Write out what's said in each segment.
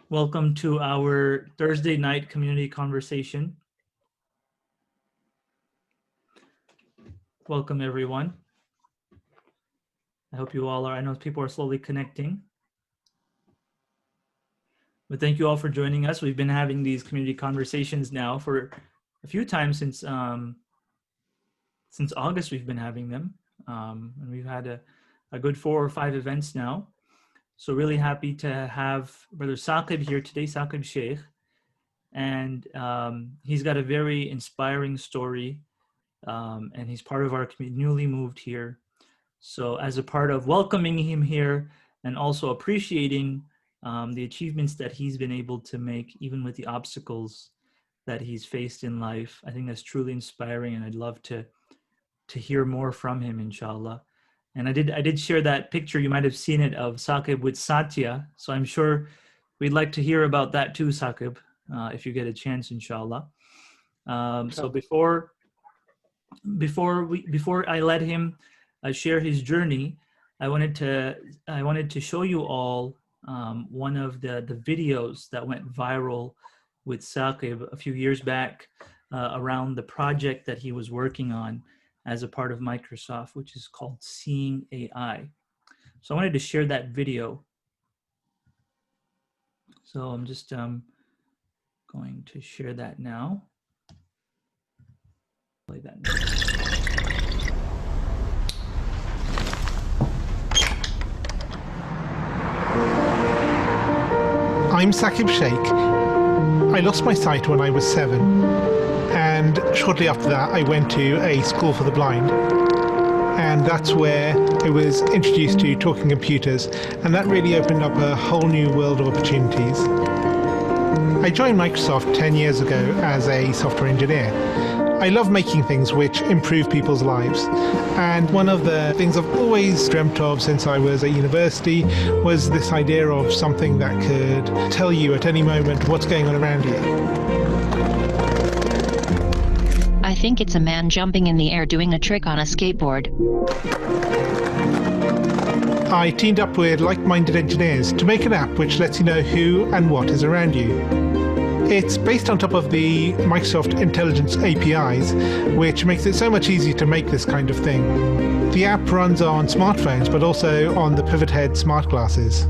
Welcome to our Thursday night community conversation. Welcome, everyone. I hope you all are. I know people are slowly connecting. But thank you all for joining us. We've been having these community conversations now for a few times since August. We've been having them, and we've had a good 4 or 5 events now. So really happy to have Brother Saqib here today, Saqib Shaikh, and he's got a very inspiring story, and he's part of our community, newly moved here. So as a part of welcoming him here and also appreciating the achievements that he's been able to make, even with the obstacles that he's faced in life, I think that's truly inspiring, and I'd love to hear more from him, inshallah. And I did share that picture, you might have seen it, of Saqib with Satya. So I'm sure we'd like to hear about that too, Saqib, if you get a chance, inshallah. So before I let him share his journey, I wanted to show you all one of the videos that went viral with Saqib a few years back around the project that he was working on as a part of Microsoft, which is called Seeing AI. So I wanted to share that video. So I'm just going to share that now. Play that now. I'm Saqib Shaikh. I lost my sight when I was 7, and shortly after that I went to a school for the blind, and that's where I was introduced to talking computers, and that really opened up a whole new world of opportunities. I joined Microsoft 10 years ago as a software engineer. I love making things which improve people's lives, and one of the things I've always dreamt of since I was at university was this idea of something that could tell you at any moment what's going on around you. I think it's a man jumping in the air doing a trick on a skateboard. I teamed up with like-minded engineers to make an app which lets you know who and what is around you. It's based on top of the Microsoft Intelligence APIs, which makes it so much easier to make this kind of thing. The app runs on smartphones, but also on the Pivot Head smart glasses.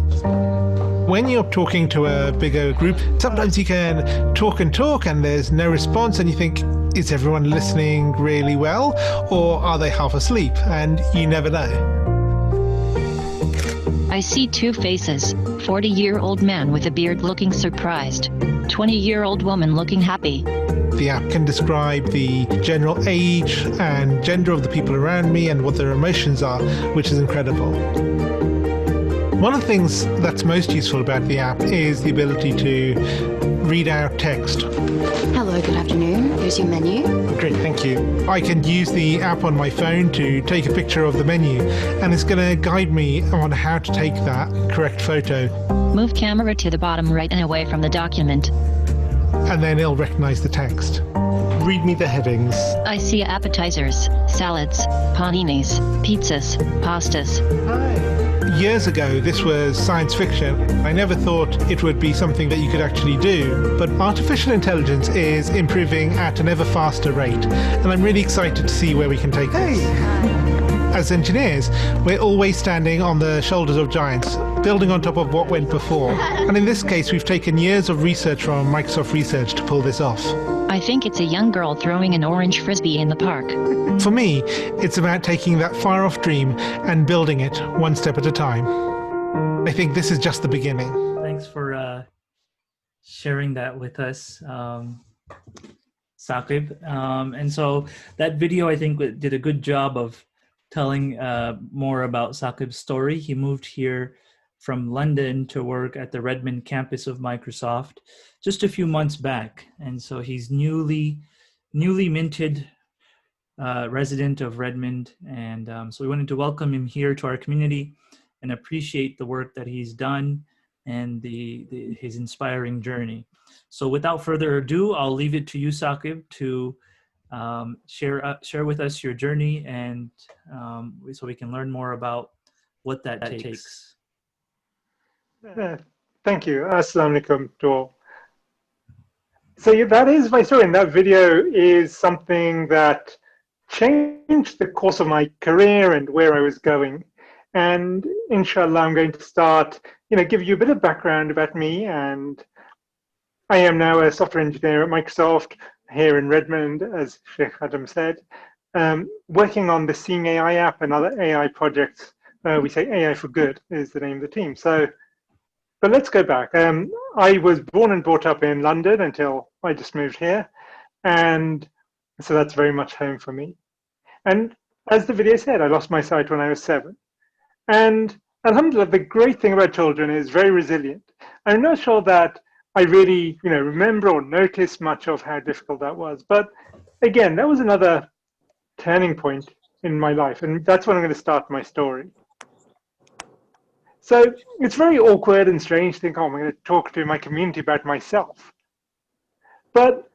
When you're talking to a bigger group, sometimes you can talk and there's no response, and you think, is everyone listening really well, or are they half asleep? And you never know. I see 2 faces, 40-year-old man with a beard looking surprised, 20-year-old woman looking happy. The app can describe the general age and gender of the people around me and what their emotions are, which is incredible. One of the things that's most useful about the app is the ability to read out text. Hello, good afternoon. Here's your menu. Great, thank you. I can use the app on my phone to take a picture of the menu, and it's going to guide me on how to take that correct photo. Move camera to the bottom right and away from the document. And then it'll recognize the text. Read me the headings. I see appetizers, salads, paninis, pizzas, pastas. Years ago, this was science fiction. I never thought it would be something that you could actually do. But artificial intelligence is improving at an ever faster rate, and I'm really excited to see where we can take this. As engineers, we're always standing on the shoulders of giants, building on top of what went before. And in this case, we've taken years of research from Microsoft Research to pull this off. I think it's a young girl throwing an orange frisbee in the park. For me, it's about taking that far-off dream and building it one step at a time. I think this is just the beginning. Thanks for sharing that with us, Saqib. And so that video, I think, did a good job of telling more about Saqib's story. He moved here from London to work at the Redmond campus of Microsoft just a few months back. And so he's newly minted resident of Redmond. And so we wanted to welcome him here to our community and appreciate the work that he's done and his inspiring journey. So without further ado, I'll leave it to you, Saqib, to share with us your journey, and so we can learn more about what that takes. Thank you. Assalamu alaikum to all. So yeah, that is my story, and that video is something that changed the course of my career and where I was going. And inshallah, I'm going to start, give you a bit of background about me. And I am now a software engineer at Microsoft here in Redmond, as Sheikh Adam said, working on the Seeing AI app and other AI projects. We say AI for Good is the name of the team. But let's go back. I was born and brought up in London until I just moved here. And so that's very much home for me. And as the video said, I lost my sight when I was 7. And alhamdulillah, the great thing about children is very resilient. I'm not sure that I really, remember or notice much of how difficult that was. But again, that was another turning point in my life. And that's when I'm going to start my story. So it's very awkward and strange to think, oh, I'm going to talk to my community about myself. But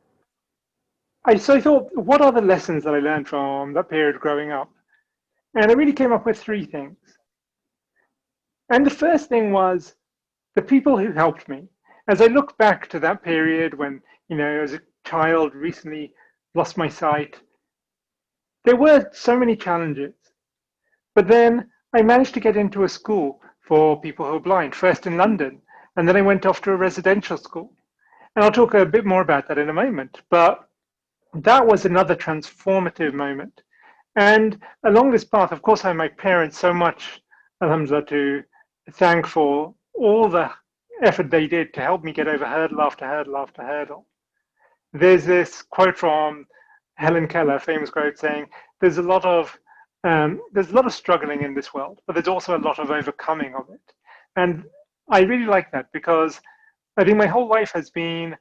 so I thought, what are the lessons that I learned from that period growing up? And I really came up with 3 things. And the first thing was the people who helped me. As I look back to that period when, as a child recently lost my sight, there were so many challenges. But then I managed to get into a school for people who are blind, first in London, and then I went off to a residential school. And I'll talk a bit more about that in a moment. But that was another transformative moment. And along this path, of course, I have my parents so much, alhamdulillah, to thank for all the effort they did to help me get over hurdle after hurdle after hurdle. There's this quote from Helen Keller, a famous quote saying, there's a lot of struggling in this world, but there's also a lot of overcoming of it. And I really like that because I think my whole life has been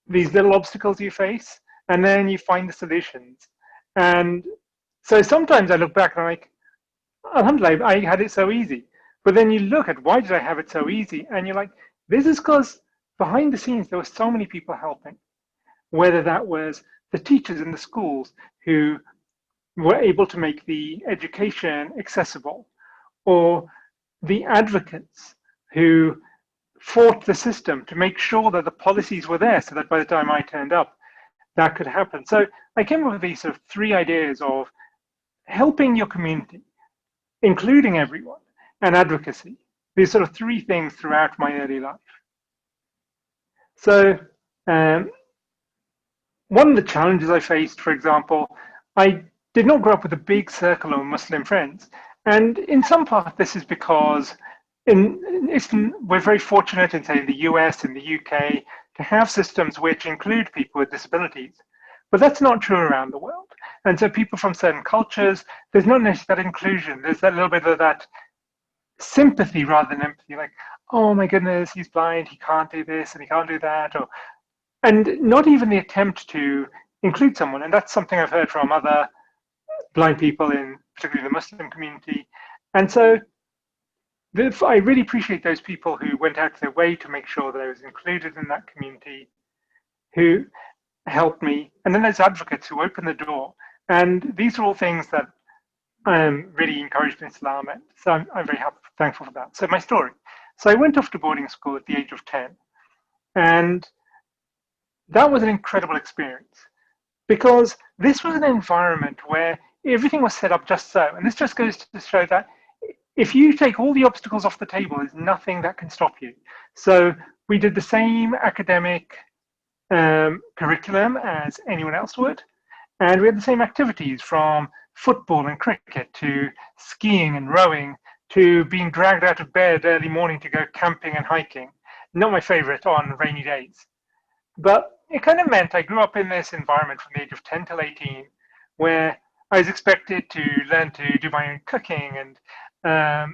these little obstacles you face, and then you find the solutions. And so sometimes I look back and I'm like, alhamdulillah, I had it so easy. But then you look at why did I have it so easy? And you're like, this is because behind the scenes, there were so many people helping, whether that was the teachers in the schools who were able to make the education accessible, or the advocates who fought the system to make sure that the policies were there so that by the time I turned up, that could happen. So I came up with these sort of 3 ideas of helping your community, including everyone, and advocacy. These sort of 3 things throughout my early life. So one of the challenges I faced, for example, I did not grow up with a big circle of Muslim friends. And in some part, this is because we're very fortunate in, say, the US and the UK to have systems which include people with disabilities. But that's not true around the world. And so people from certain cultures, there's not necessarily that inclusion. There's that little bit of that sympathy rather than empathy, like, oh my goodness, he's blind, he can't do this and he can't do that. And not even the attempt to include someone. And that's something I've heard from other blind people in particularly the Muslim community. And so I really appreciate those people who went out of their way to make sure that I was included in that community, who helped me. And then there's advocates who open the door. And these are all things that really encouraged in Islam. And so I'm very thankful for that. So my story. So I went off to boarding school at the age of 10. And that was an incredible experience because this was an environment where everything was set up just so. And this just goes to show that if you take all the obstacles off the table, there's nothing that can stop you. So we did the same academic curriculum as anyone else would. And we had the same activities from football and cricket to skiing and rowing to being dragged out of bed early morning to go camping and hiking. Not my favorite on rainy days. But it kind of meant I grew up in this environment from the age of 10 till 18, where I was expected to learn to do my own cooking and to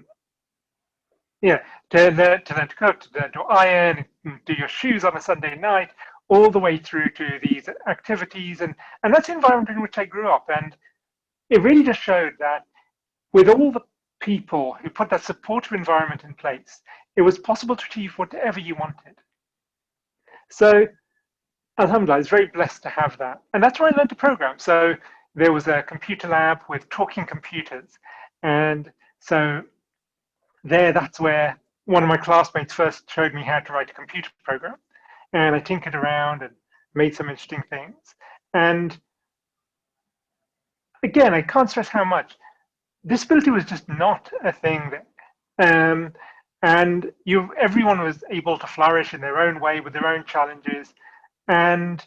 learn to cook, to learn to iron, do your shoes on a Sunday night, all the way through to these activities. And that's the environment in which I grew up. And it really just showed that with all the people who put that supportive environment in place, it was possible to achieve whatever you wanted. So alhamdulillah, I was very blessed to have that. And that's where I learned to program. So there was a computer lab with talking computers. And so that's where one of my classmates first showed me how to write a computer program, and I tinkered around and made some interesting things. And again, I can't stress how much disability was just not a thing there. And everyone was able to flourish in their own way with their own challenges. And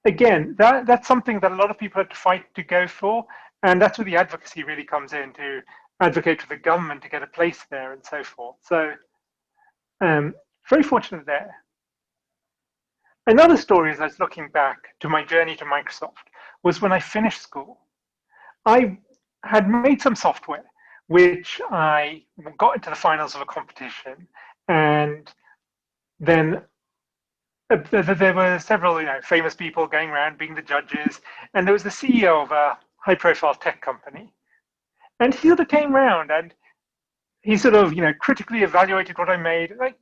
again, that's something that a lot of people had to fight to go for. And that's where the advocacy really comes in, to advocate for the government to get a place there and so forth. So very fortunate there. Another story, as I was looking back to my journey to Microsoft, was when I finished school. I had made some software which I got into the finals of a competition, and then there were several famous people going around being the judges, and there was the CEO of a high-profile tech company, and he sort of came round and he sort of critically evaluated what I made. Like,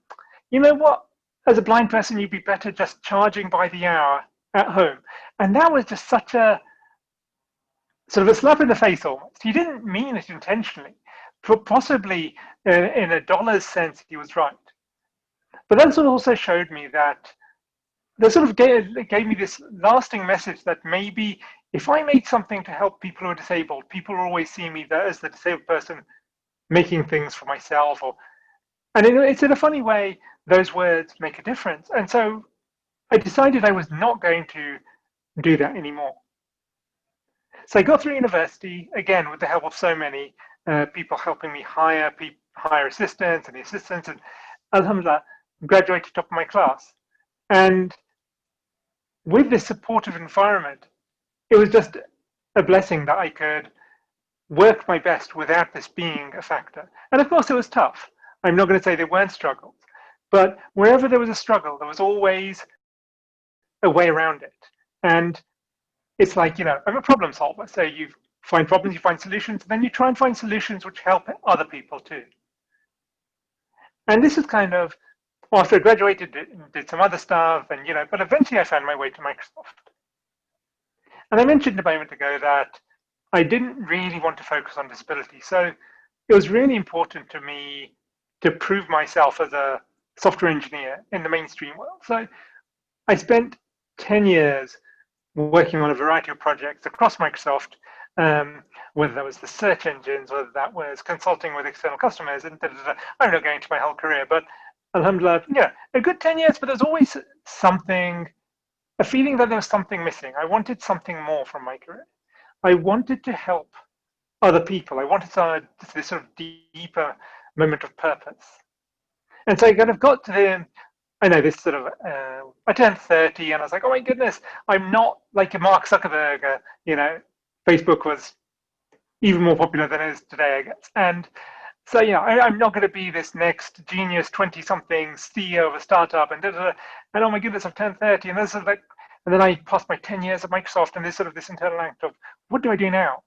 you know what? As a blind person, you'd be better just charging by the hour at home. And that was just such a sort of a slap in the face almost. He didn't mean it intentionally. Possibly in a dollar's sense, he was right. But that sort of also showed me that they sort of gave me this lasting message that maybe if I made something to help people who are disabled, people will always see me as the disabled person making things for myself. And it's in a funny way, those words make a difference. And so I decided I was not going to do that anymore. So I got through university, again, with the help of so many people helping me hire assistants and the assistants, and alhamdulillah, graduated top of my class. And with this supportive environment, it was just a blessing that I could work my best without this being a factor. And of course, it was tough. I'm not going to say there weren't struggles, but wherever there was a struggle, there was always a way around it. And it's like, I'm a problem solver. So you find problems, you find solutions, and then you try and find solutions which help other people too. And this is kind of, after I graduated, did some other stuff, and but eventually I found my way to Microsoft. And I mentioned a moment ago that I didn't really want to focus on disability. So it was really important to me to prove myself as a software engineer in the mainstream world. So I spent 10 years working on a variety of projects across Microsoft, whether that was the search engines, whether that was consulting with external customers, and I'm not going into my whole career, but alhamdulillah, a good 10 years, but there's always something, a feeling that there was something missing. I wanted something more from my career. I wanted to help other people. I wanted this sort of deeper moment of purpose. And so I kind of got to this sort of, I turned 30 and I was like, oh my goodness, I'm not like a Mark Zuckerberg. Facebook was even more popular than it is today, I guess. And so, I'm not going to be this next genius 20-something CEO of a startup and oh my goodness, I've turned 30. And this is like, and then I passed my 10 years at Microsoft, and there's sort of this internal act of, what do I do now?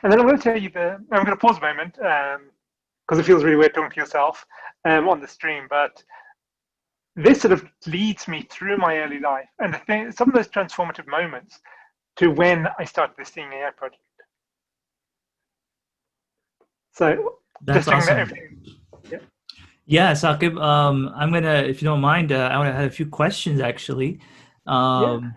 And then I'm going to tell you I'm going to pause a moment because it feels really weird talking to yourself on the stream, but this sort of leads me through my early life and some of those transformative moments to when I started this Seeing AI project. So that's awesome. Yeah, Saqib, I'm gonna, if you don't mind, I want to have a few questions actually. And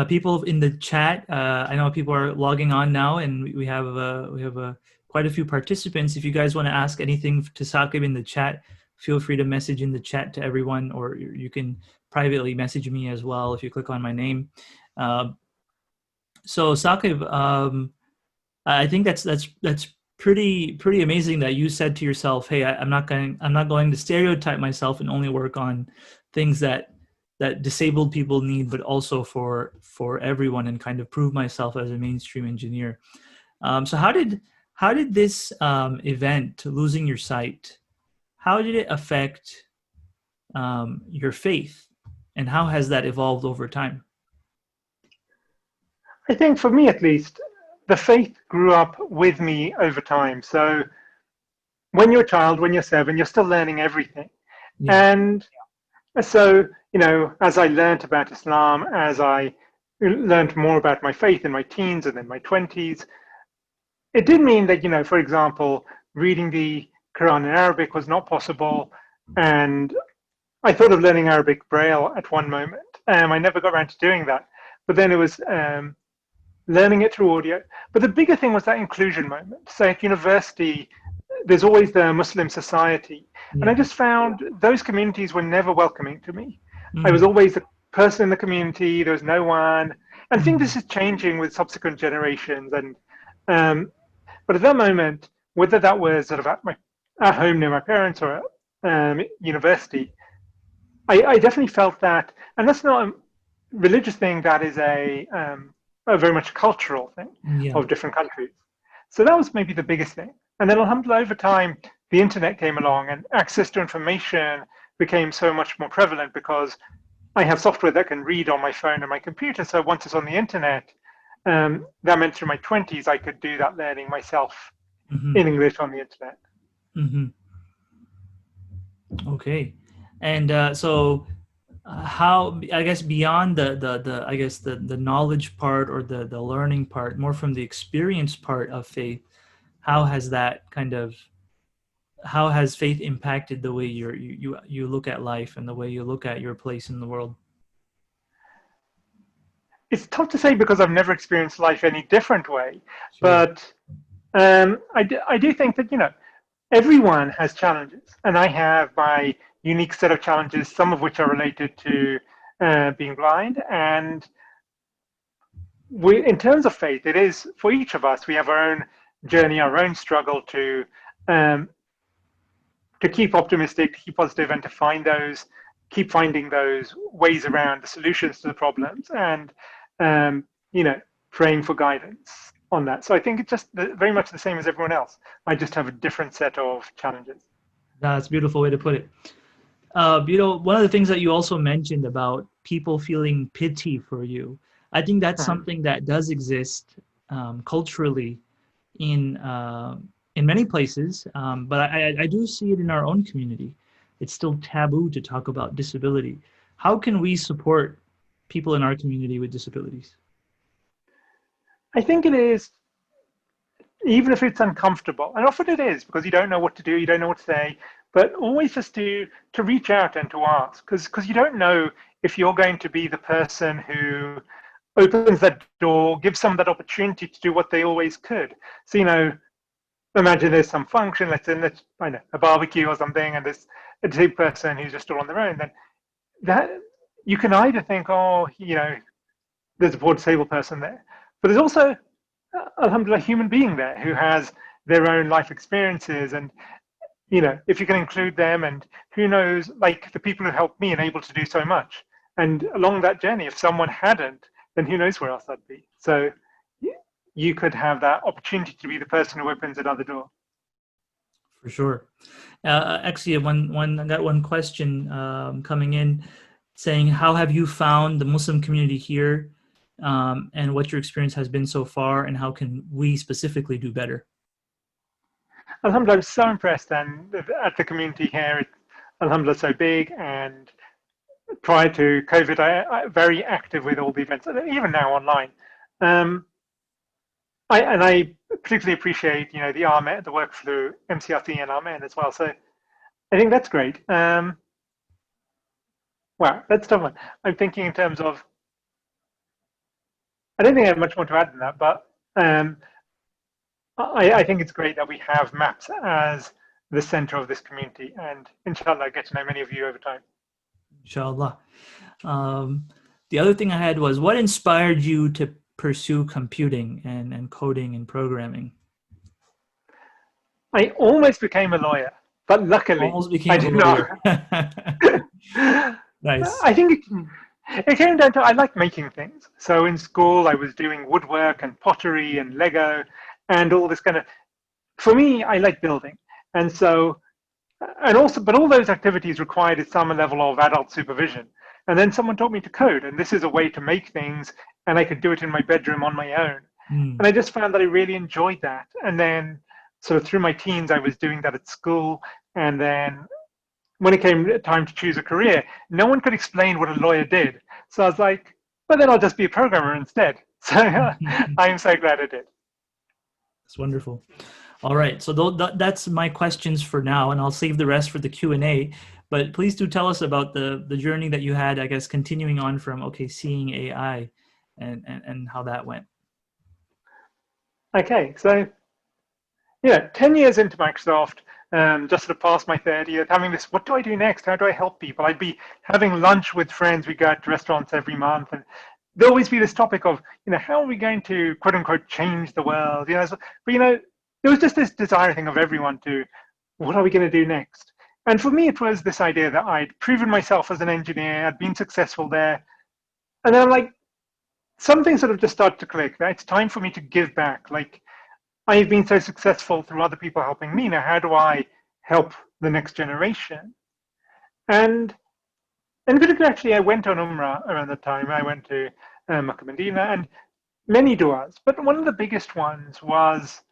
people in the chat, I know people are logging on now, and we have quite a few participants. If you guys want to ask anything to Saqib in the chat, feel free to message in the chat to everyone, or you can privately message me as well if you click on my name. So Saqib, I think that's pretty amazing that you said to yourself, hey, I'm not going to stereotype myself and only work on things that disabled people need, but also for everyone, and kind of prove myself as a mainstream engineer. So how did this event, losing your sight, how did it affect your faith, and how has that evolved over time? I think for me, at least, the faith grew up with me over time. So when you're a child, when you're 7, you're still learning everything. Yeah. And so, as I learned about Islam, as I learned more about my faith in my teens and then my 20s, it did mean that, for example, reading the Quran in Arabic was not possible, and I thought of learning Arabic Braille at one moment. I never got around to doing that, but then it was learning it through audio. But the bigger thing was that inclusion moment. So at university, there's always the Muslim society, and I Yeah. just found those communities were never welcoming to me. I was Mm, always the person in the community. There was no one. And I think mm, this is changing with subsequent generations. And but at that moment, whether that was sort of at home near my parents or at university, I definitely felt that, and that's not a religious thing. That is a very much cultural thing yeah. of different countries. So that was maybe the biggest thing. And then alhamdulillah, over time, the internet came along and access to information became so much more prevalent because I have software that can read on my phone and my computer. So once it's on the internet, that meant through my 20s, I could do that learning myself Hmm. in English on the internet. Hmm. Okay. And so how, I guess, beyond the I guess the knowledge part or the learning part, more from the experience part of faith, how has that kind of, how has faith impacted the way you look at life and the way you look at your place in the world? It's tough to say because I've never experienced life any different way, Sure. but I do think that, everyone has challenges, and I have my unique set of challenges, some of which are related to being blind. And in terms of faith, it is for each of us. We have our own journey, our own struggle um, to keep optimistic, to keep positive, and to keep finding those ways around the solutions to the problems, and um, you know, praying for guidance on that. So I think it's just very much the same as everyone else. I just have a different set of challenges. That's a beautiful way to put it. One of the things that you also mentioned about people feeling pity for you, I think that's Mhm. something that does exist culturally in in many places, but I do see it in our own community. It's still taboo to talk about disability. How can we support people in our community with disabilities? I think it is, even if it's uncomfortable, and often it is because you don't know what to do, you don't know what to say, but always just to reach out and to ask, because you don't know if you're going to be the person who opens that door, gives someone that opportunity to do what they always could. So, imagine there's some function, let's I know, a barbecue or something, and there's a disabled person who's just all on their own. Then that you can either think, oh, there's a poor disabled person there, but there's also, alhamdulillah, a human being there who has their own life experiences, and if you can include them, and who knows, like the people who helped me and able to do so much, and along that journey, if someone hadn't, then who knows where else I'd be. So you could have that opportunity to be the person who opens another door. For sure. Actually, I got one question coming in saying, how have you found the Muslim community here, and what your experience has been so far, and how can we specifically do better? Alhamdulillah, I'm so impressed and at the community here. It's, alhamdulillah, so big, and prior to COVID, I very active with all the events, even now online. Um, I particularly appreciate, the RMET, the work through MCRC and RMET as well. So I think that's great. Wow, that's a tough one. I'm thinking in terms of, I don't think I have much more to add than that, but I think it's great that we have maps as the center of this community, and inshallah, I get to know many of you over time. Inshallah. Um, the other thing I had was, what inspired you to pursue computing and coding and programming? I almost became a lawyer, but luckily Almost I became a did not. lawyer. Nice. I think it came down to I like making things. So in school, I was doing woodwork and pottery and Lego and all this kind of. For me, I like building, and so and also, but all those activities required some level of adult supervision. And then someone taught me to code, and this is a way to make things, and I could do it in my bedroom on my own. And Mm, I just found that I really enjoyed that. And then, so through my teens, I was doing that at school, and then when it came time to choose a career, no one could explain what a lawyer did. So I was like, well, then I'll just be a programmer instead. So I'm so glad I did. that's wonderful. All right, so that's my questions for now, and I'll save the rest for the Q&A. But please do tell us about the journey that you had, I guess, continuing on from, okay, seeing AI and how that went. Okay, so 10 years into Microsoft, just sort of past my third year, having this, what do I do next? How do I help people? I'd be having lunch with friends. We go out to restaurants every month, and there'll always be this topic of, how are we going to quote unquote change the world? But there was just this desire thing of everyone to, what are we going to do next? And for me, it was this idea that I'd proven myself as an engineer, I'd been successful there, and then I'm like, something sort of just started to click. That it's time for me to give back. Like, I've been so successful through other people helping me. Now, how do I help the next generation? And particularly, actually, I went on Umrah around the time. I went to Makkah, Medina, and many du'as. But one of the biggest ones was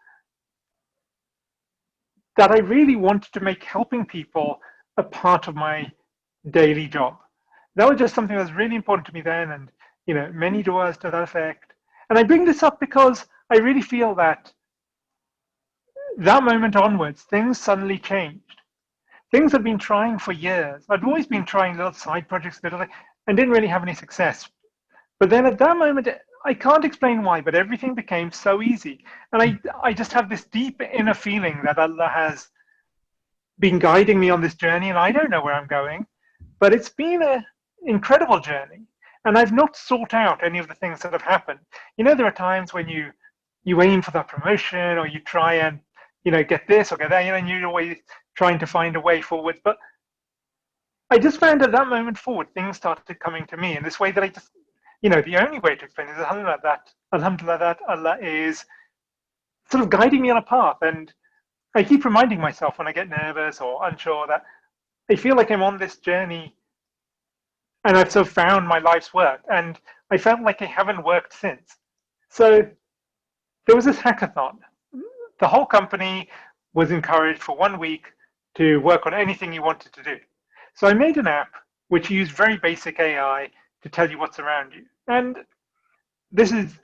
that I really wanted to make helping people a part of my daily job. That was just something that was really important to me then, and many du'as to that effect. And I bring this up because I really feel that moment onwards, things suddenly changed. Things I'd been trying for years. I'd always been trying little side projects and didn't really have any success. But then at that moment, I can't explain why, but everything became so easy. And I just have this deep inner feeling that Allah has been guiding me on this journey, and I don't know where I'm going, but it's been an incredible journey. And I've not sought out any of the things that have happened. There are times when you aim for that promotion, or you try and get this or get that, and you're always trying to find a way forward. But I just found at that moment forward, things started coming to me in this way that I just, the only way to explain it is alhamdulillah, that Allah is sort of guiding me on a path. And I keep reminding myself when I get nervous or unsure that I feel like I'm on this journey and I've sort of found my life's work. And I felt like I haven't worked since. So there was this hackathon. The whole company was encouraged for 1 week to work on anything you wanted to do. So I made an app which used very basic AI to tell you what's around you. And this is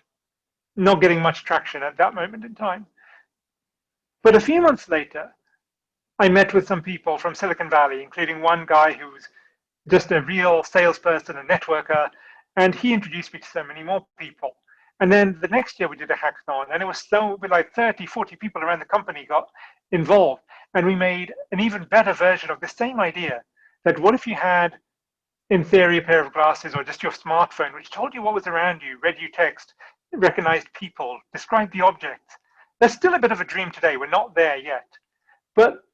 not getting much traction at that moment in time. But a few months later, I met with some people from Silicon Valley, including one guy who's just a real salesperson, a networker, and he introduced me to so many more people. And then the next year we did a hackathon, and it was like 30, 40 people around the company got involved. And we made an even better version of the same idea, that what if you had, in theory, a pair of glasses or just your smartphone, which told you what was around you, read you text, recognized people, described the objects. That's still a bit of a dream today. We're not there yet. But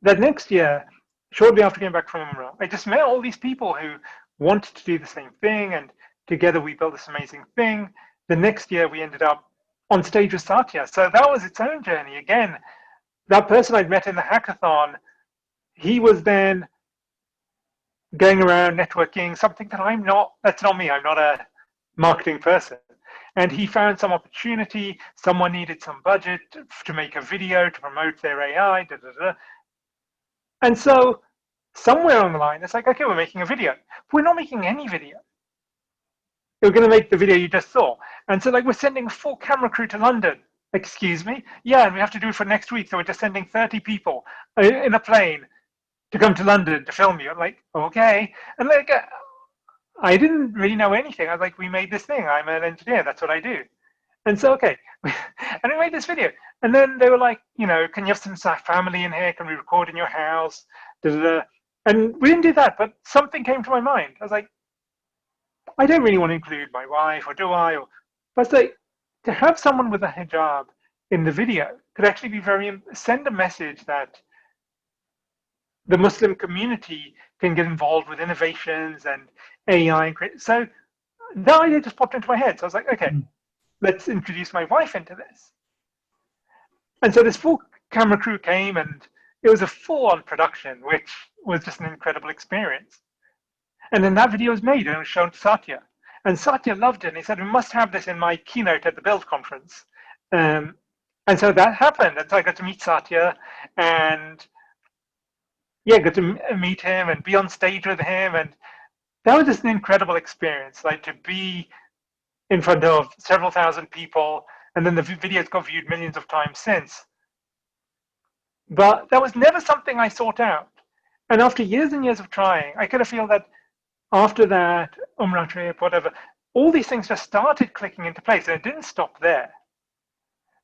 that next year, shortly after getting back from Umrah, I just met all these people who wanted to do the same thing, and together we built this amazing thing. The next year we ended up on stage with Satya. So that was its own journey. Again, that person I'd met in the hackathon, he was then going around networking, something that that's not me. I'm not a marketing person. And he found some opportunity. Someone needed some budget to make a video to promote their AI. And so somewhere on the line, it's like, okay, we're making a video. We're not making any video. We're going to make the video you just saw. And so, like, we're sending a full camera crew to London. Excuse me? Yeah, and we have to do it for next week. So we're just sending 30 people in a plane to come to London to film you. I'm like, okay. And like, I didn't really know anything. I was like, we made this thing. I'm an engineer. That's what I do. And so, okay. And we made this video. And then they were like, can you have some family in here? Can we record in your house? And we didn't do that, but something came to my mind. I was like, I don't really want to include my wife, or do I? But like, to have someone with a hijab in the video could actually be send a message that the Muslim community can get involved with innovations and AI. So that idea just popped into my head. So I was like, okay, let's introduce my wife into this. And so this full camera crew came, and it was a full-on production, which was just an incredible experience. And then that video was made and it was shown to Satya. And Satya loved it. And he said, we must have this in my keynote at the Build conference. And so that happened. And so I got to meet Satya, and got to meet him and be on stage with him. And that was just an incredible experience, like to be in front of several thousand people. And then the videos got viewed millions of times since. But that was never something I sought out. And after years and years of trying, I kind of feel that after that Umrah trip, whatever, all these things just started clicking into place, and it didn't stop there.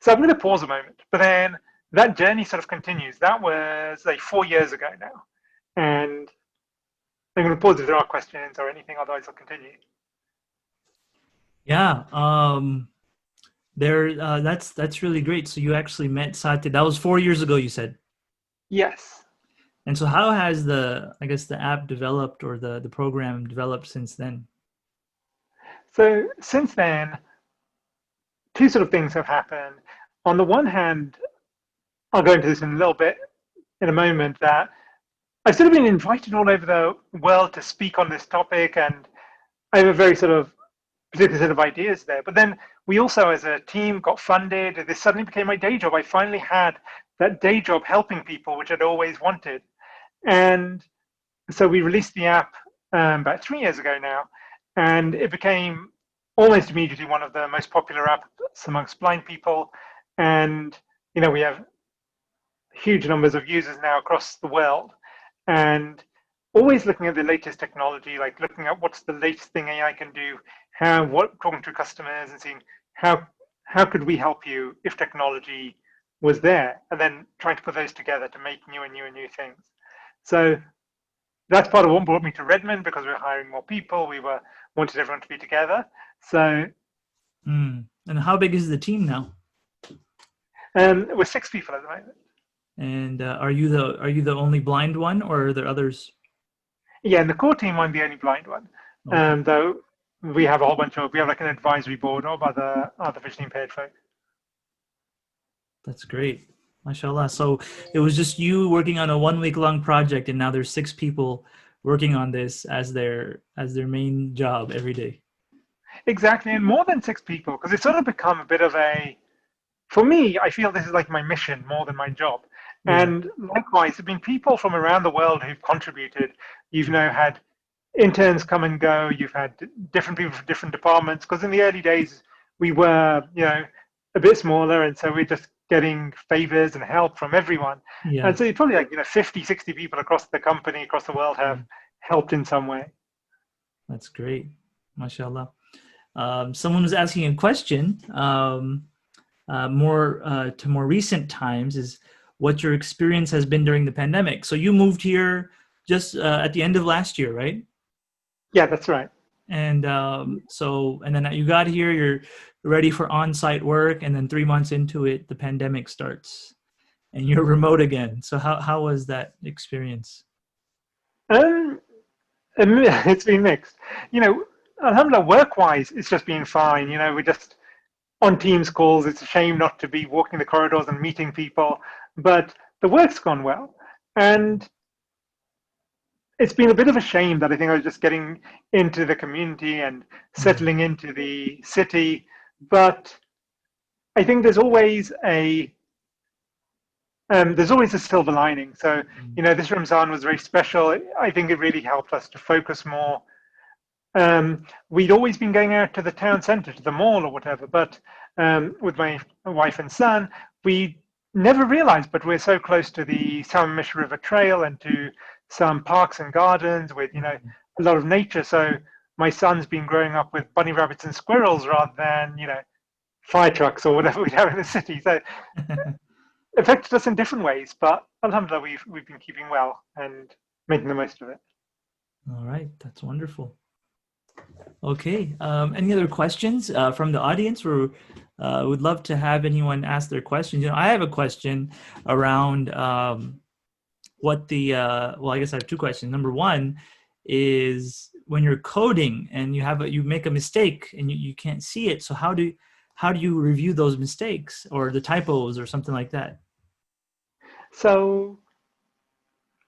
So I'm going to pause a moment, but then that journey sort of continues. That was like 4 years ago now. And I'm going to pause if there are questions or anything, otherwise I'll continue. Yeah, that's really great. So you actually met Satya. That was 4 years ago, you said. Yes. And so how has I guess the app developed, or the program developed since then? So since then, two sort of things have happened. On the one hand, I'll go into this in a little bit in a moment, that I've sort of been invited all over the world to speak on this topic, and I have a very sort of particular set of ideas there. But then we also, as a team, got funded. This suddenly became my day job. I finally had that day job helping people, which I'd always wanted. And so we released the app about 3 years ago now, and it became almost immediately one of the most popular apps amongst blind people. And we have huge numbers of users now across the world, and always looking at the latest technology, like looking at what's the latest thing AI can do, talking to customers and seeing how could we help you if technology was there, and then trying to put those together to make new and new and new things. So that's part of what brought me to Redmond, because we were hiring more people. We wanted everyone to be together. So, and how big is the team now? We're 6 people at the moment. And are you the only blind one, or are there others? Yeah, in the core team, I'm the only blind one. Okay. Though we have a whole bunch of, we have like an advisory board of other visually impaired folk. That's great. MashaAllah. So it was just you working on a 1 week long project, and now there's 6 people working on this as their main job every day. Exactly, and more than 6 people, because it's sort of become a bit of for me, I feel this is like my mission more than my job. Yeah. And likewise, there have been people from around the world who've contributed. You've now had interns come and go. You've had different people from different departments, because in the early days, we were, a bit smaller, and so we're just getting favors and help from everyone. Yeah. And so you're probably like 50, 60 people across the company, across the world have helped in some way. That's great. MashaAllah. Someone was asking a question to more recent times, is what your experience has been during the pandemic. So you moved here just at the end of last year, right? Yeah, that's right. And and then you got here, you're ready for on-site work, and then 3 months into it, the pandemic starts, and you're remote again. So how was that experience? It's been mixed. Alhamdulillah, work-wise, it's just been fine. We're just on Teams calls. It's a shame not to be walking the corridors and meeting people, but the work's gone well. And it's been a bit of a shame that I think I was just getting into the community and settling into the city. But I think there's always a silver lining. So, this Ramzan was very special. I think it really helped us to focus more. We'd always been going out to the town centre, to the mall or whatever, but with my wife and son, we never realized, but we're so close to the Sammamish River Trail and to some parks and gardens with, a lot of nature. So my son's been growing up with bunny rabbits and squirrels rather than, fire trucks or whatever we have in the city. So it affected us in different ways, but alhamdulillah, we've been keeping well and making the most of it. All right, that's wonderful. Okay, any other questions from the audience? We would love to have anyone ask their questions. I have a question around what I guess I have 2 questions. Number one is, when you're coding and you make a mistake and you can't see it, so how do you review those mistakes or the typos or something like that? So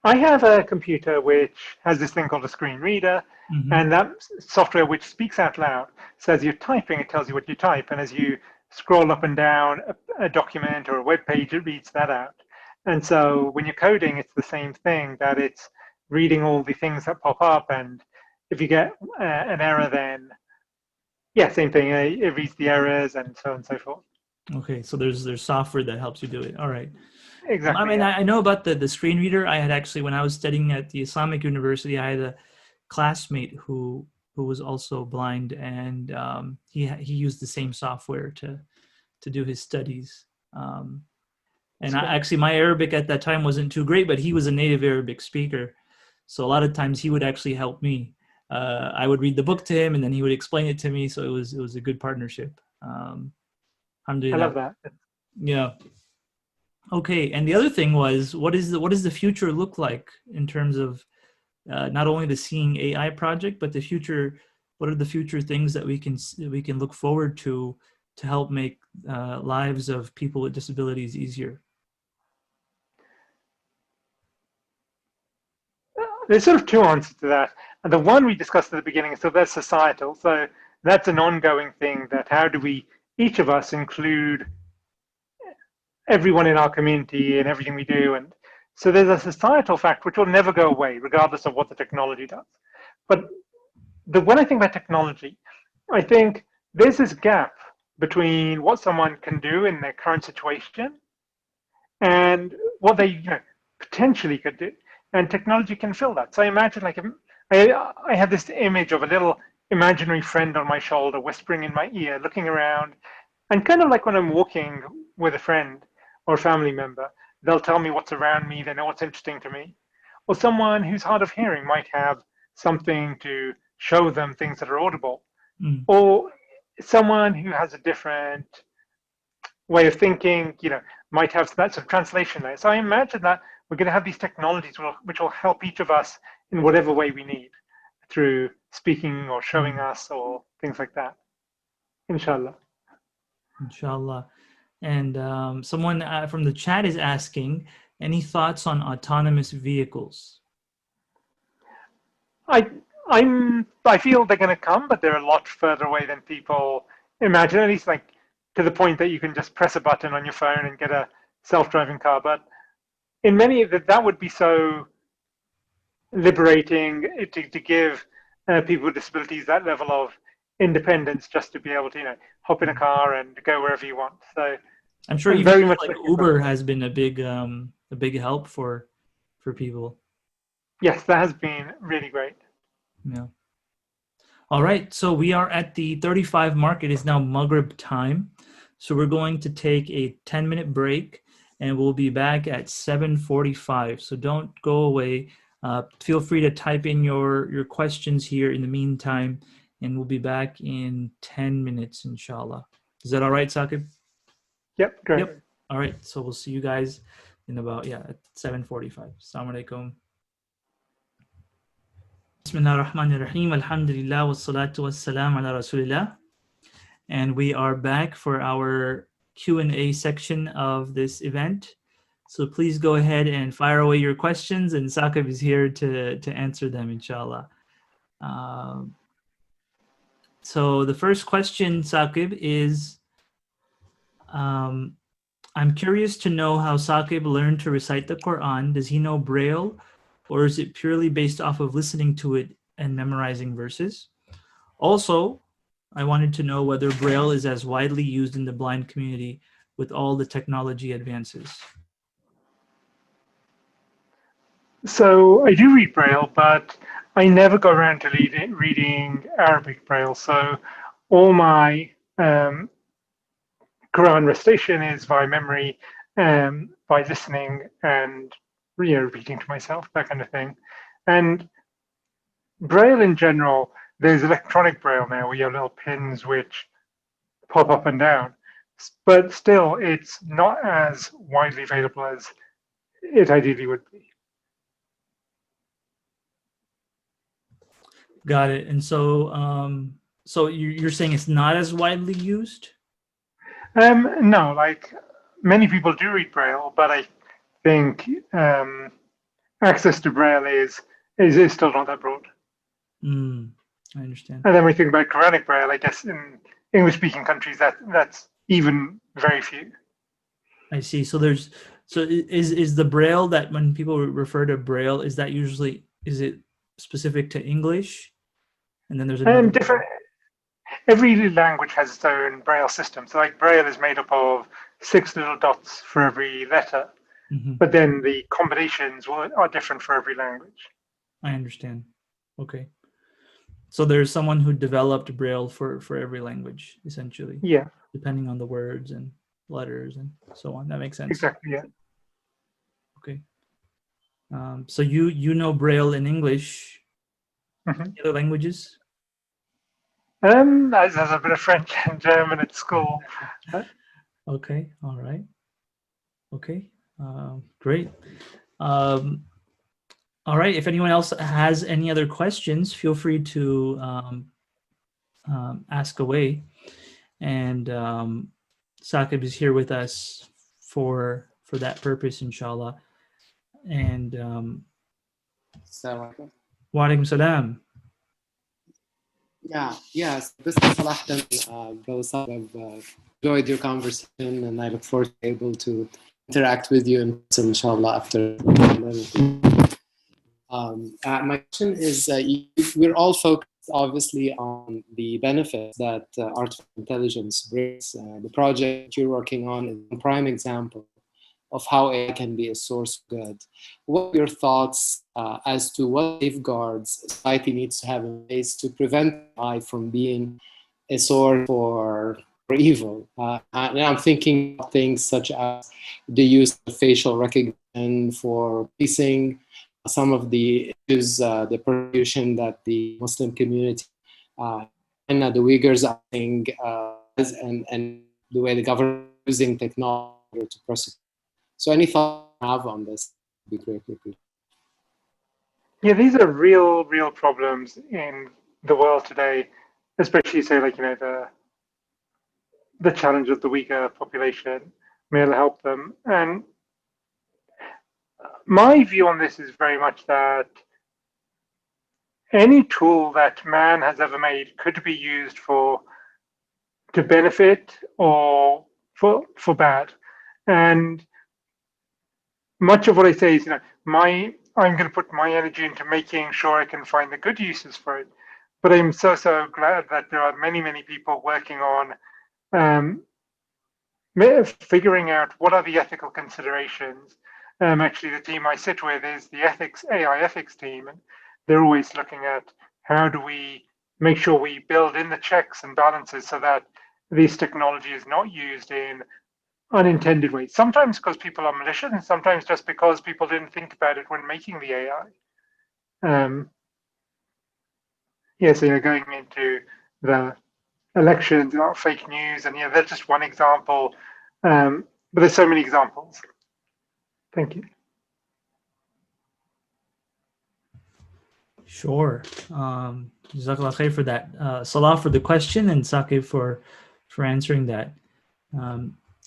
I have a computer which has this thing called a screen reader, and that software, which speaks out loud, so as you're typing, it tells you what you type, and as you scroll up and down a document or a web page, it reads that out. And so when you're coding, it's the same thing, that it's reading all the things that pop up, and if you get an error, then same thing, it reads the errors and so on and so forth. Okay, so there's software that helps you do it. All right. I Exactly. mean, Yeah. I know about the screen reader. I had actually, when I was studying at the Islamic University, I had a classmate who was also blind, and he used the same software to do his studies. And actually, my Arabic at that time wasn't too great, but he was a native Arabic speaker, so a lot of times he would actually help me. I would read the book to him, and then he would explain it to me. So it was a good partnership. I love Alhamdulillah. that. Yeah. Okay. And the other thing was, what does the future look like in terms of not only the Seeing AI project, but the future? What are the future things that we can look forward to help make lives of people with disabilities easier? There's sort of two answers to that. And the one we discussed at the beginning, so that's societal. So that's an ongoing thing, that how do we, each of us, include everyone in our community in everything we do. And so there's a societal fact which will never go away, regardless of what the technology does. But when I think about technology, I think there's this gap between what someone can do in their current situation and what they potentially could do. And technology can fill that. So I imagine, like, I have this image of a little imaginary friend on my shoulder, whispering in my ear, looking around, and kind of like when I'm walking with a friend or a family member, they'll tell me what's around me, they know what's interesting to me. Or someone who's hard of hearing might have something to show them things that are audible. Mm. Or someone who has a different way of thinking, might have that sort of translation there. So I imagine that we're going to have these technologies which will help each of us in whatever way we need, through speaking or showing us or things like that. Inshallah. Inshallah. And someone from the chat is asking, any thoughts on autonomous vehicles? I feel they're going to come, but they're a lot further away than people imagine. At least, like, to the point that you can just press a button on your phone and get a self-driving car. But in many of that would be so liberating to give people with disabilities that level of independence, just to be able to hop in a car and go wherever you want. So I'm sure I'm even very much like looking Uber forward. has been a big help for people. Yes, that has been really great. Yeah. All right, so we are at the 35 mark. It is now Maghrib time. So we're going to take a 10-minute break, and we'll be back at 7:45. So don't go away. Feel free to type in your questions here in the meantime, and we'll be back in 10 minutes, inshallah. Is that all right, Saqib? Yep, great. Yep. All right, so we'll see you guys in about, at 7:45. Assalamu alaikum. Bismillah ar-Rahman ar-Rahim. Alhamdulillah wa salatu wa salam ala Rasulillah. And we are back for our Q&A section of this event. So please go ahead and fire away your questions, and Saqib is here to answer them, inshallah. So the first question, Saqib, is I'm curious to know how Saqib learned to recite the Quran. Does he know Braille, or is it purely based off of listening to it and memorizing verses? Also, I wanted to know whether Braille is as widely used in the blind community with all the technology advances. So I do read Braille, but I never go around to reading Arabic Braille. So all my Quran recitation is by memory, by listening and reading to myself, that kind of thing. And Braille in general, there's electronic Braille now, where you have little pins which pop up and down. But still, it's not as widely available as it ideally would be. Got it. And so, so you're saying it's not as widely used? No, like, many people do read Braille, but I think access to Braille is still not that broad. I understand. And then we think about Quranic Braille, I guess in English-speaking countries, that's even very few. I see. So is the Braille, that when people refer to Braille, is it specific to English? And then there's another Different. Every language has its own Braille system. So, like, Braille is made up of 6 little dots for every letter. but then the combinations are different for every language. I understand. Okay. So there's someone who developed Braille for every language, essentially. Yeah. Depending on the words and letters and so on. That makes sense. Exactly. Yeah. Okay. So you know Braille in English. Any other languages? There's a bit of French and German at school. Okay. All right. Okay. Great. All right. If anyone else has any other questions, feel free to ask away. And Saqib is here with us for that purpose, inshallah. And wa alaikum salam. Yes, this is Salah. Brother Saab, I've enjoyed your conversation, and I look forward to being able to interact with you in person, inshallah, after. My question is, we're all focused, obviously, on the benefits that artificial intelligence brings. The project you're working on is a prime example of how AI can be a source of good. What are your thoughts as to what safeguards society needs to have in place to prevent AI from being a source for evil? And I'm thinking of things such as the use of facial recognition for policing, some of the issues, the persecution that the Muslim community and the Uyghurs are seeing, and the way the government is using technology to prosecute. So any thoughts you have on this would be greatly appreciated. Yeah, these are real problems in the world today, especially say like, the challenge of the weaker population. May Allah help them. And my view on this is very much that any tool that man has ever made could be used to benefit or for bad. And much of what I say is, I'm going to put my energy into making sure I can find the good uses for it. But I'm so glad that there are many people working on figuring out what are the ethical considerations. Actually, the team I sit with is the AI ethics team, and they're always looking at how do we make sure we build in the checks and balances so that this technology is not used in unintended ways. Sometimes because people are malicious, and sometimes just because people didn't think about it when making the AI. So going into the elections, fake news, and that's just one example. But there's so many examples. Thank you. Sure. Jazakallah khair for that. Salah for the question, and Saqib for answering that.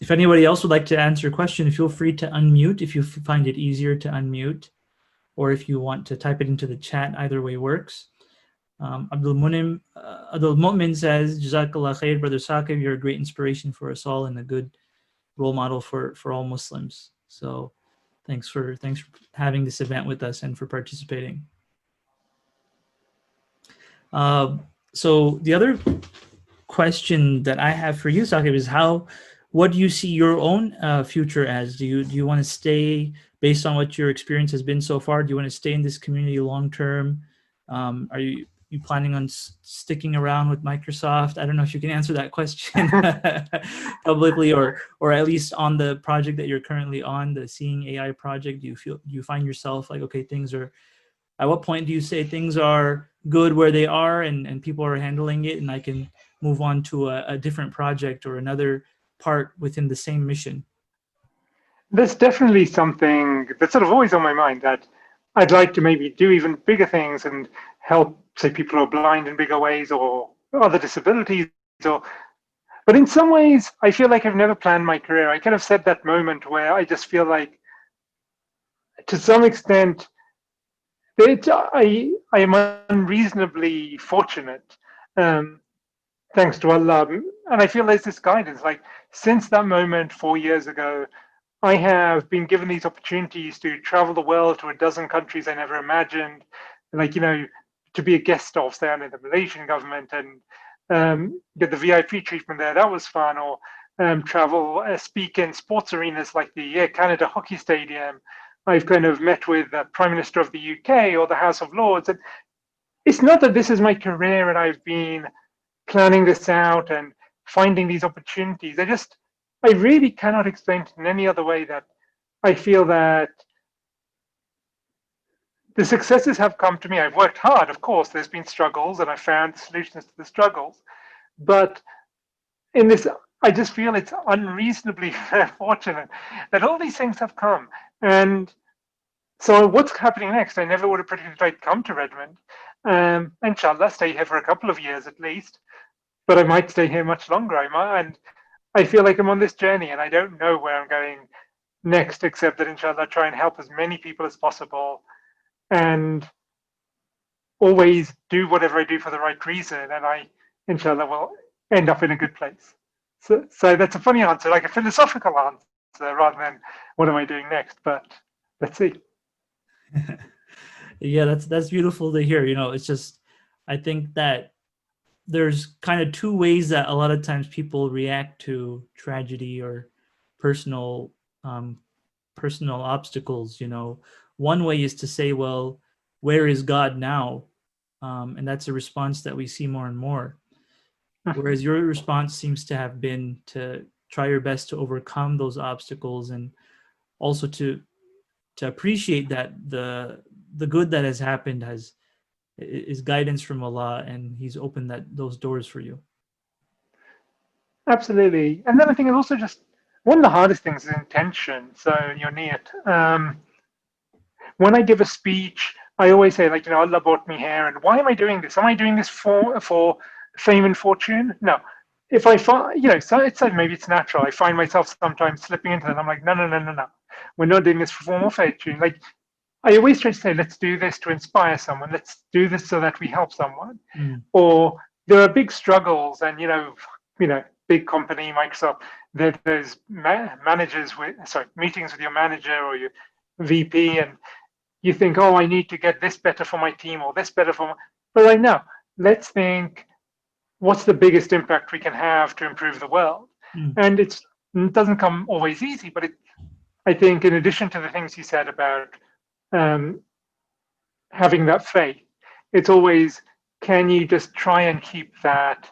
If anybody else would like to answer a question, feel free to unmute if you find it easier to unmute, or if you want to type it into the chat. Either way works. Abdul Mu'min says, Jazakallah khair, Brother Saqib, you're a great inspiration for us all and a good role model for all Muslims. So thanks for having this event with us and for participating. So the other question that I have for you, Saqib, is what do you see your own future as? Do you want to stay, based on what your experience has been so far, do you want to stay in this community long term? Are you planning on sticking around with Microsoft? I don't know if you can answer that question publicly, or at least on the project that you're currently on, the Seeing AI project. Do you find yourself like, okay, at what point do you say things are good where they are and people are handling it, and I can move on to a different project or another part within the same mission? There's definitely something that's sort of always on my mind, that I'd like to maybe do even bigger things and help, say, people who are blind in bigger ways or other disabilities. But in some ways, I feel like I've never planned my career. I kind of said that moment where I just feel like, to some extent, I am unreasonably fortunate, thanks to Allah. And I feel there's this guidance. Like, since that moment 4 years ago, I have been given these opportunities to travel the world to a dozen countries I never imagined, like, to be a guest of, say, under the Malaysian government and get the VIP treatment there. That was fun. Or travel, speak in sports arenas like the Air Canada Hockey Stadium. I've kind of met with the Prime Minister of the UK or the House of Lords. And it's not that this is my career and I've been planning this out and finding these opportunities. I really cannot explain it in any other way that I feel that the successes have come to me. I've worked hard, of course. There's been struggles and I found solutions to the struggles. But in this, I just feel it's unreasonably fortunate that all these things have come. And so what's happening next? I never would have predicted I'd come to Redmond. Inshallah, stay here for a couple of years at least, but I might stay here much longer. And I feel like I'm on this journey and I don't know where I'm going next, except that inshallah, try and help as many people as possible and always do whatever I do for the right reason. And I, inshallah, will end up in a good place. So that's a funny answer, like a philosophical answer rather than what am I doing next, but let's see. Yeah, that's beautiful to hear. You know, it's just, I think that there's kind of two ways that a lot of times people react to tragedy or personal personal obstacles. You know, one way is to say, well, where is God now? And that's a response that we see more and more. Whereas your response seems to have been to try your best to overcome those obstacles and also to appreciate that the good that has happened is guidance from Allah, and He's opened those doors for you. Absolutely. And then I think it's also just one of the hardest things is intention. So your niyat. When I give a speech, I always say, like, Allah brought me here, and why am I doing this? Am I doing this for fame and fortune? No. If I find, so it's like maybe it's natural. I find myself sometimes slipping into that. I'm like, no. We're not doing this for form or fortune. Like, I always try to say, let's do this to inspire someone. Let's do this so that we help someone. Or there are big struggles, and big company, Microsoft. There's meetings with your manager or your VP, and you think, oh, I need to get this better for my team or this better for my. But right now, let's think, what's the biggest impact we can have to improve the world? And it doesn't come always easy, but I think in addition to the things you said about having that faith, it's always, can you just try and keep that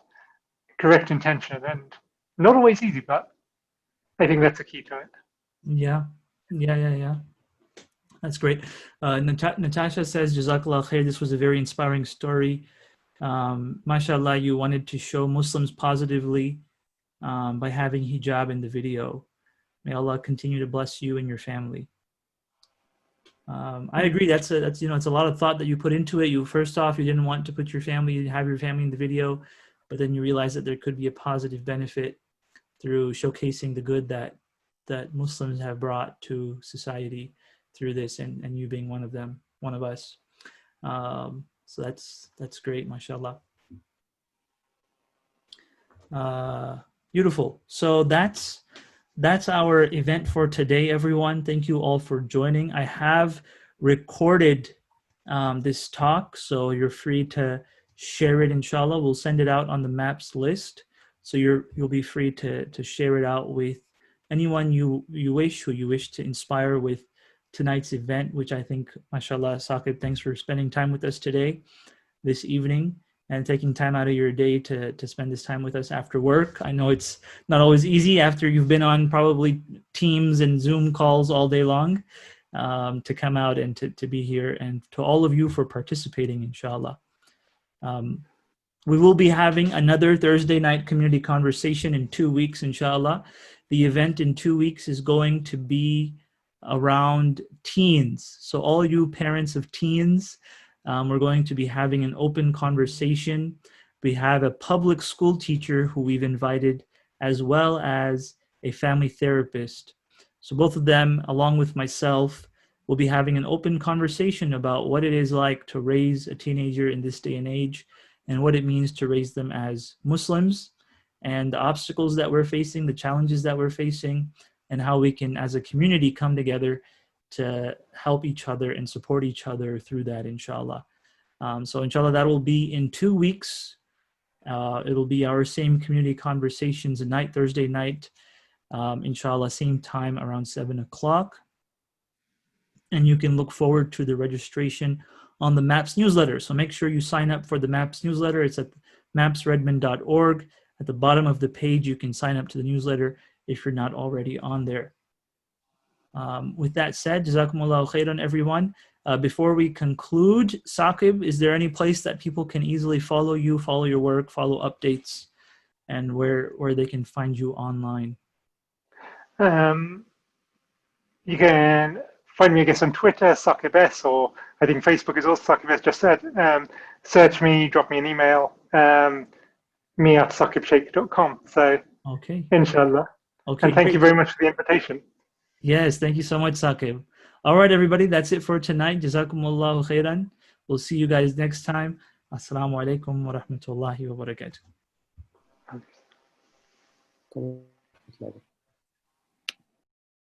correct intention? And not always easy, but I think that's the key to it. Yeah. That's great. Natasha says, Jazakallah khair, this was a very inspiring story. MashaAllah, you wanted to show Muslims positively by having hijab in the video. May Allah continue to bless you and your family. I agree. That's it's a lot of thought that you put into it. You didn't want to have your family in the video, but then you realize that there could be a positive benefit through showcasing the good that Muslims have brought to society through this, and you being one of us. So that's great, mashallah. Beautiful. So that's our event for today, everyone. Thank you all for joining. I have recorded this talk, so you're free to share it, inshallah. We'll send it out on the MAPS list, so you'll be free to share it out with anyone who you wish to inspire with tonight's event, which I think, mashallah, Saqib, thanks for spending time with us today, this evening, and taking time out of your day to spend this time with us after work. I know it's not always easy after you've been on probably Teams and Zoom calls all day long, to come out and to be here, and to all of you for participating, inshallah. We will be having another Thursday night community conversation in 2 weeks, inshallah. The event in 2 weeks is going to be around teens. So all you parents of teens, we're going to be having an open conversation. We have a public school teacher who we've invited, as well as a family therapist. So both of them, along with myself, will be having an open conversation about what it is like to raise a teenager in this day and age, and what it means to raise them as Muslims, and the obstacles that we're facing, the challenges that we're facing, and how we can, as a community, come together to help each other and support each other through that, inshallah. So inshallah, that will be in 2 weeks. It'll be our same community conversations night, Thursday night, inshallah, same time around 7 o'clock. And you can look forward to the registration on the MAPS newsletter. So make sure you sign up for the MAPS newsletter. It's at mapsredmond.org. At the bottom of the page, you can sign up to the newsletter if you're not already on there. With that said, Jazakumullahu khairan, everyone. Before we conclude, Saqib, is there any place that people can easily follow you, follow your work, follow updates, and where they can find you online? You can find me, I guess, on Twitter, Saqib S, or I think Facebook is also Saqib S, just said. Search me, drop me an email, me at saqibshaikh.com. So, okay. inshallah. Okay, and thank great. you very much for the invitation. Yes, thank you so much, Saqib. All right, everybody, that's it for tonight. Jazakumullahu khairan. We'll see you guys next time. Assalamu alaikum wa rahmatullahi wa barakatuh.